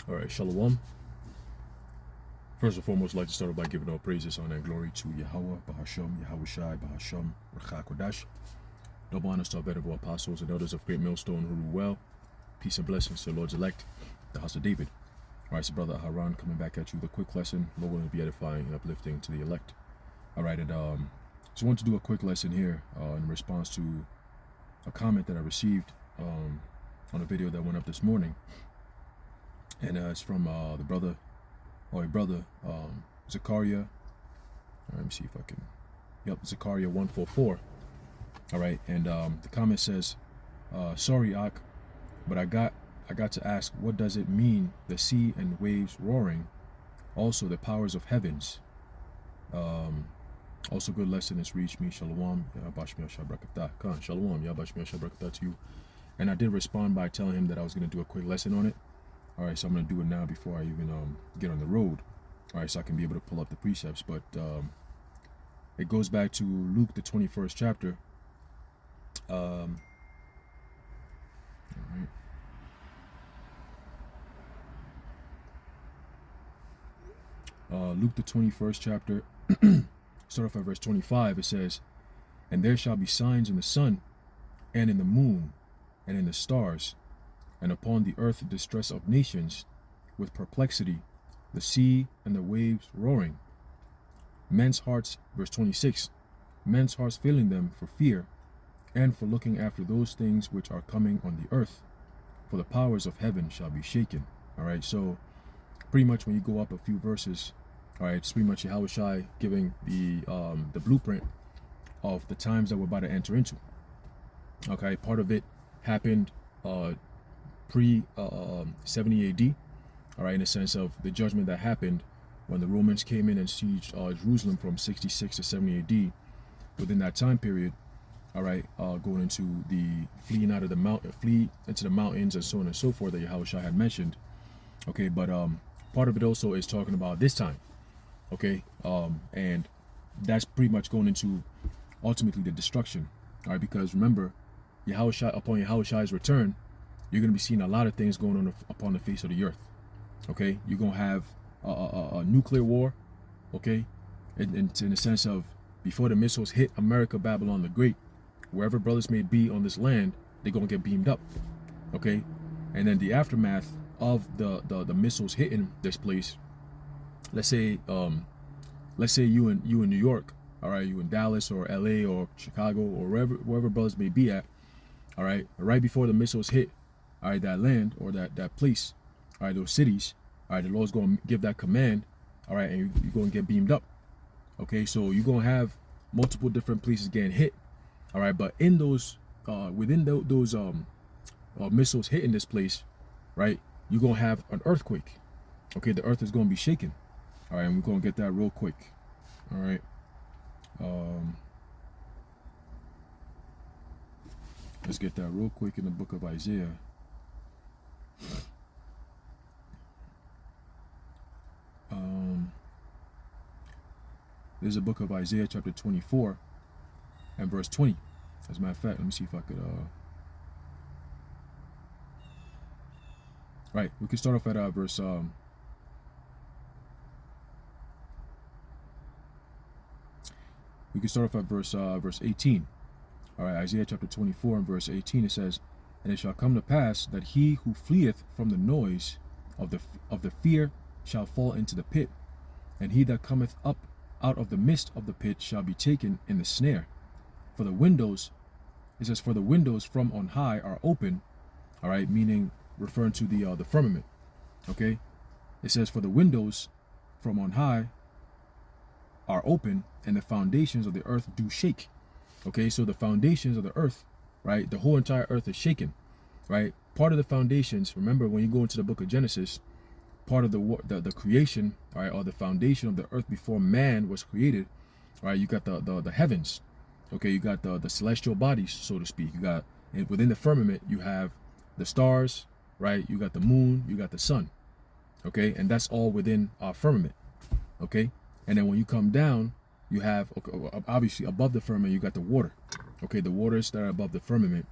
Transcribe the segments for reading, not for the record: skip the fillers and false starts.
All right, Shalom. First and foremost, I'd like to start off by giving all praises, honor, and glory to Yahweh, Bahasham, Yahweh Shai, Bahasham, Rechak Kodash. Double honors to our venerable apostles and elders of Great Millstone who rule well. Peace and blessings to the Lord's elect, the house of David. All right, so Brother Haran coming back at you with a quick lesson. Lord willing to be edifying and uplifting to the elect. All right, and just want to do a quick lesson here in response to a comment that I received on a video that went up this morning. And it's from the brother, Zakaria. All right, let me see if I can. Yep, Zakaria 144. All right, and the comment says, "Sorry, Ak, but I got to ask, what does it mean? The sea and waves roaring, also the powers of heavens. Also, good lesson has reached me. Shalom, Yabashmi Shabrakata. Khan, Shalom, Yabashmi Shabrakata to you." And I did respond by telling him that I was going to do a quick lesson on it. All right, so I'm going to do it now before I even get on the road. All right, so I can be able to pull up the precepts. But it goes back to Luke, the 21st chapter. All right. Luke, the 21st chapter, start off at verse 25. It says, "And there shall be signs in the sun, and in the moon, and in the stars, and upon the earth distress of nations, with perplexity, the sea and the waves roaring. Men's hearts," verse 26, "men's hearts failing them for fear, and for looking after those things which are coming on the earth, for the powers of heaven shall be shaken." All right, so pretty much when you go up a few verses, all right, it's pretty much Yahweh Shai giving the blueprint of the times that we're about to enter into. Okay, part of it happened pre 70 AD, all right, in the sense of the judgment that happened when the Romans came in and sieged Jerusalem from 66 to 70 AD. Within that time period, all right, going into the flee into the mountains and so on and so forth that Yahweh Shai had mentioned. Okay, but part of it also is talking about this time. Okay, and that's pretty much going into ultimately the destruction. All right, because remember, upon Yahweh Shai's return, you're going to be seeing a lot of things going on upon the face of the earth. Okay, you're going to have a nuclear war. Okay, in the sense of before the missiles hit America, Babylon the Great, wherever brothers may be on this land, they're going to get beamed up. Okay, and then the aftermath of the missiles hitting this place. Let's say you in New York, all right, you in Dallas or LA or Chicago or wherever brothers may be at, all right, right before the missiles hit, all right, that land or that place, all right, those cities, all right, the Lord's going to give that command, all right, and you're going to get beamed up. Okay, so you're going to have multiple different places getting hit, all right, but in those within those missiles hitting this place, right, you're going to have an earthquake. Okay, the earth is going to be shaken. All right, and we're going to get that real quick. All right. Let's get that real quick in the book of Isaiah. There's a book of Isaiah chapter 24 and verse 20. As a matter of fact, let me see if I could right, we can start off at verse we can start off at verse 18. All right, Isaiah chapter 24 and verse 18, it says, "And it shall come to pass that he who fleeth from the noise of the fear shall fall into the pit, and he that cometh up out of the midst of the pit shall be taken in the snare. For the windows," it says, "for the windows from on high are open," all right, meaning referring to the firmament. Okay, it says, "For the windows from on high are open, and the foundations of the earth do shake." Okay, so the foundations of the earth, right, the whole entire earth is shaken, right? Part of the foundations, remember when you go into the book of Genesis, part of the creation, all right, or the foundation of the earth before man was created, right, you got the heavens. Okay, you got the celestial bodies, so to speak. You got, and within the firmament, you have the stars, right? You got the moon, you got the sun. Okay, and that's all within our firmament. Okay, and then when you come down, you have, obviously above the firmament, you got the water. Okay, the waters that are above the firmament.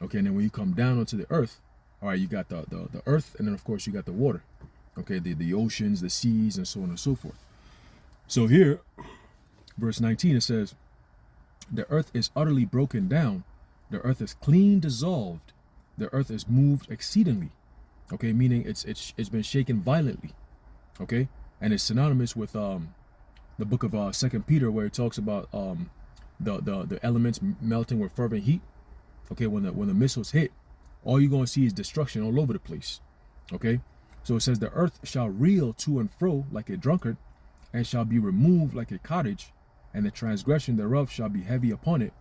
Okay, and then when you come down onto the earth, all right, you got the earth, and then of course you got the water. Okay, the oceans, the seas, and so on and so forth. So here, verse 19, it says, the earth is utterly broken down. The earth is clean dissolved. The earth is moved exceedingly. Okay, meaning it's been shaken violently. Okay, and it's synonymous with the book of 2 Peter, where it talks about the elements melting with fervent heat. Okay, when the missiles hit, all you're gonna see is destruction all over the place. Okay, so it says the earth shall reel to and fro like a drunkard, and shall be removed like a cottage, and the transgression thereof shall be heavy upon it,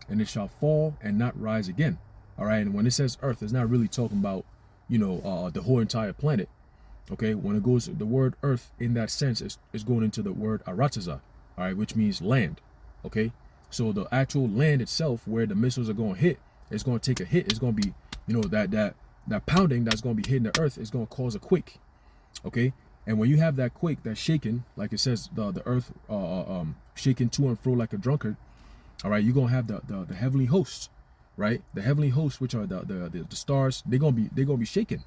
and it shall fall and not rise again. All right, and when it says earth, it's not really talking about, you know, the whole entire planet. Okay, when it goes, the word earth in that sense is going into the word arataza, all right, which means land. Okay, so the actual land itself where the missiles are going to hit, it's going to take a hit. It's going to be, you know, that pounding that's going to be hitting the earth is going to cause a quake. Okay, and when you have that quake, that shaking, like it says, the earth shaking to and fro like a drunkard, all right, you're going to have the heavenly hosts, right? The heavenly hosts, which are the stars, they're going to be shaken.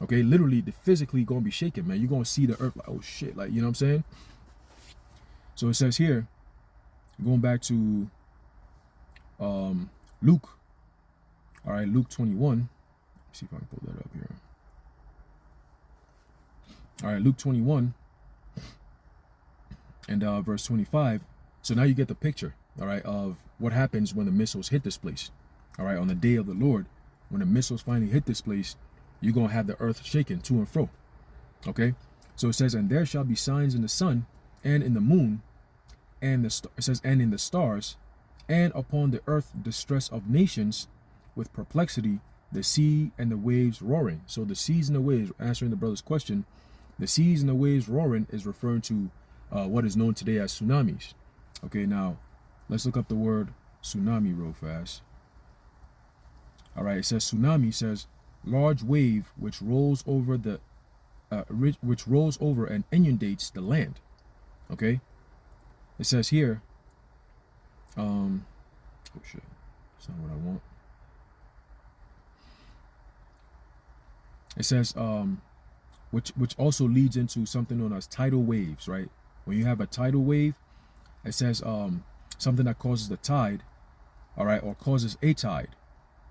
Okay, literally, the physically going to be shaken, man. You're going to see the earth like, oh shit, like, you know what I'm saying? So it says here, going back to Luke, all right, Luke 21. Let's see if I can pull that up here. All right, Luke 21 and verse 25. So now you get the picture, all right, of what happens when the missiles hit this place. All right, on the day of the Lord, when the missiles finally hit this place, you're going to have the earth shaken to and fro. Okay, so it says, and there shall be signs in the sun and in the moon, and it says, and in the stars, and upon the earth distress of nations with perplexity, the sea and the waves roaring. So the seas and the waves, answering the brother's question, the seas and the waves roaring is referring to what is known today as tsunamis. Okay, now let's look up the word tsunami real fast. All right, it says tsunami says large wave which rolls over and inundates the land. Okay, it says here, oh shit, that's not what I want. It says which also leads into something known as tidal waves, right? When you have a tidal wave, it says something that causes the tide, all right, or causes a tide,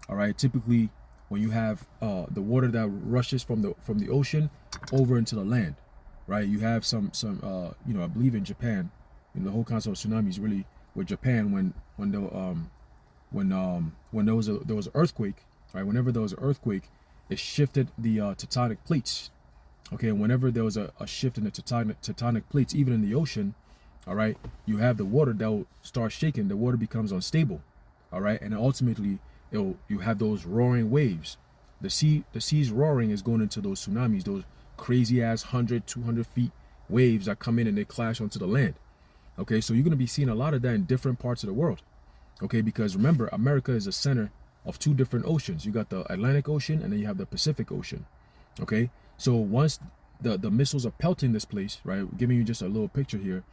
all right. Typically, when you have the water that rushes from the ocean over into the land, right? You have some you know, I believe in Japan, you know, the whole concept of tsunami is really with Japan when there was an earthquake, right? Whenever there was an earthquake, it shifted the tectonic plates. Okay, and whenever there was a shift in the tectonic plates, even in the ocean, all right, you have the water that will start shaking. The water becomes unstable, all right, and ultimately you have those roaring waves. The sea's roaring is going into those tsunamis, those crazy ass 100, 200 feet waves that come in and they clash onto the land. Okay, so you're going to be seeing a lot of that in different parts of the world. Okay, because remember, America is a center of two different oceans. You got the Atlantic Ocean and then you have the Pacific Ocean. Okay, so once the missiles are pelting this place, right, giving you just a little picture here,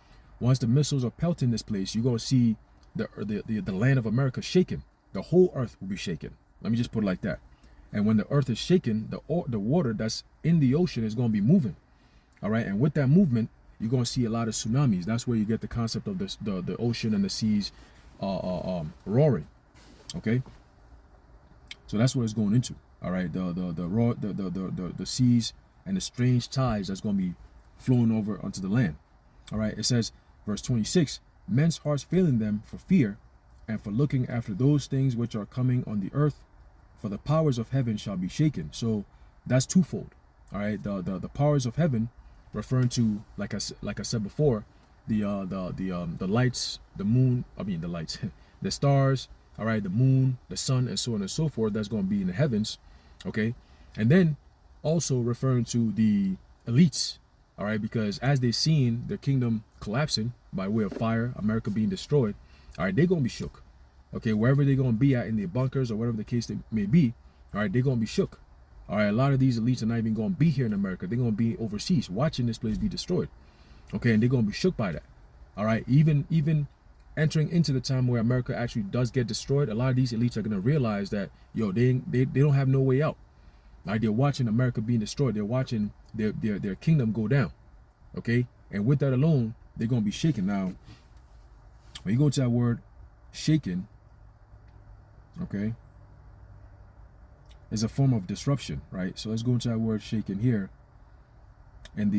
once the missiles are pelting this place, you're going to see the land of America shaken. The whole earth will be shaken. Let me just put it like that. And when the earth is shaken, the water that's in the ocean is going to be moving. All right, and with that movement, you're going to see a lot of tsunamis. That's where you get the concept of the ocean and the seas roaring. Okay, so that's what it's going into. All right, the seas and the strange tides that's going to be flowing over onto the land. All right, it says, verse 26, men's hearts failing them for fear and for looking after those things which are coming on the earth, for the powers of heaven shall be shaken. So that's twofold. All right, the powers of heaven, referring to, like I said before, the lights, the moon, I mean the lights, the stars, all right, the moon, the sun, and so on and so forth. That's going to be in the heavens. Okay, and then also referring to the elites, all right, because as they've seen their kingdom collapsing by way of fire, America being destroyed, all right, they're going to be shook. Okay, wherever they're going to be at in their bunkers or whatever the case may be, all right, they're going to be shook. All right, a lot of these elites are not even going to be here in America. They're going to be overseas watching this place be destroyed. Okay, and they're going to be shook by that. All right, even entering into the time where America actually does get destroyed, a lot of these elites are going to realize that, yo, they don't have no way out. Like they're watching America being destroyed. They're watching their kingdom go down. Okay? And with that alone, they're going to be shaken. Now, when you go to that word shaken, okay, is a form of disruption, right? So let's go into that word shaken here. In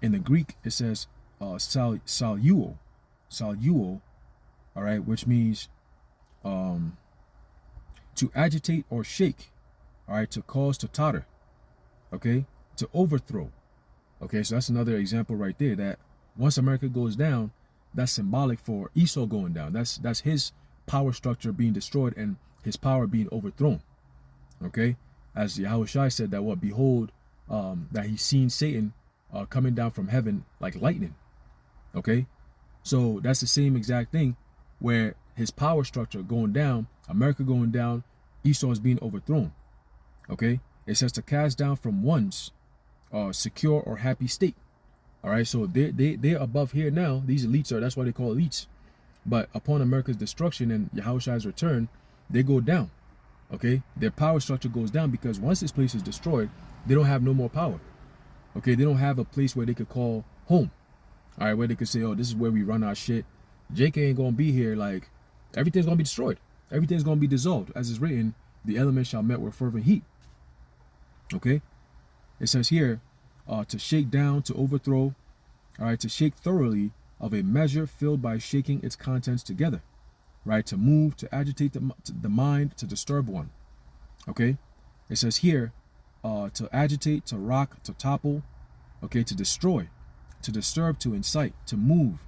the Greek, it says saluo, all right, which means to agitate or shake, all right, to cause to totter, okay, to overthrow. Okay, so that's another example right there, that once America goes down, that's symbolic for Esau going down. That's his power structure being destroyed and his power being overthrown. Okay, as Yahushua said that behold, that he's seen Satan coming down from heaven like lightning. Okay, so that's the same exact thing where his power structure going down, America going down, Esau is being overthrown. Okay, it says to cast down from one's secure or happy state. All right, so they're above here now. These elites that's why they call elites. But upon America's destruction and Yahushua's return, they go down. Okay, their power structure goes down because once this place is destroyed, they don't have no more power. Okay, they don't have a place where they could call home. All right, where they could say, oh, this is where we run our shit. JK ain't gonna be here. Like, everything's gonna be destroyed. Everything's gonna be dissolved. As is written, the elements shall melt with fervent heat. Okay, it says here, to shake down, to overthrow, all right, to shake thoroughly of a measure filled by shaking its contents together, right, to move, to agitate the mind, to disturb one. Okay, it says here, to agitate, to rock, to topple, okay, to destroy, to disturb, to incite, to move,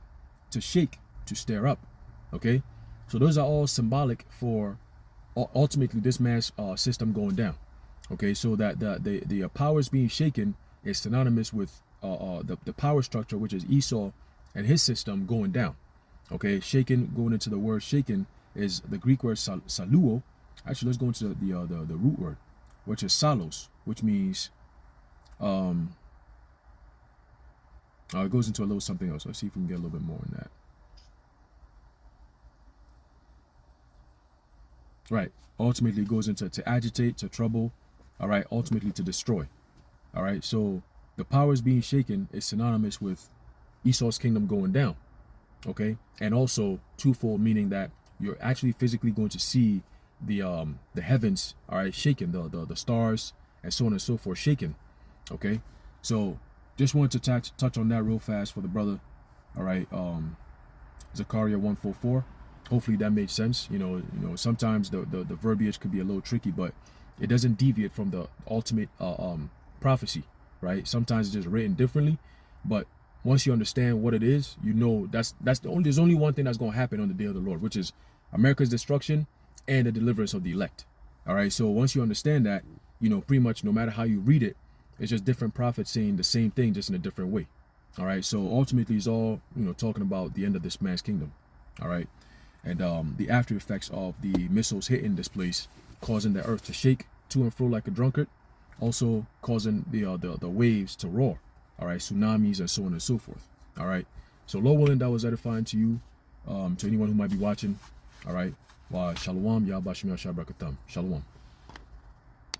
to shake, to stir up. Okay, so those are all symbolic for ultimately this mass system going down. Okay, so that the powers being shaken is synonymous with the power structure, which is Esau and his system going down. Okay, shaken, going into the word shaken is the Greek word saluo. Actually, let's go into the root word, which is salos, which means it goes into a little something else. Let's see if we can get a little bit more on that. Right, ultimately it goes into to agitate, to trouble, all right, ultimately to destroy. All right, so the powers being shaken is synonymous with Esau's kingdom going down. Okay, and also twofold, meaning that you're actually physically going to see the heavens, all right, shaken, the stars and so on and so forth shaken. Okay, so just wanted to touch on that real fast for the brother. All right, Zechariah 1:4. Hopefully that made sense. You know, sometimes the verbiage could be a little tricky, but it doesn't deviate from the ultimate prophecy, right? Sometimes it's just written differently, but once you understand what it is, you know there's only one thing that's going to happen on the day of the Lord, which is America's destruction and the deliverance of the elect. All right, so once you understand that, you know, pretty much no matter how you read it, it's just different prophets saying the same thing, just in a different way. All right, so ultimately it's all, you know, talking about the end of this man's kingdom. All right, and the after effects of the missiles hitting this place, causing the earth to shake to and fro like a drunkard, also causing the waves to roar. All right, tsunamis and so on and so forth. All right, so Lord willing, that was edifying to you, to anyone who might be watching. All right, shalom, Yahba Shemiyah Shabakatam. Shalom.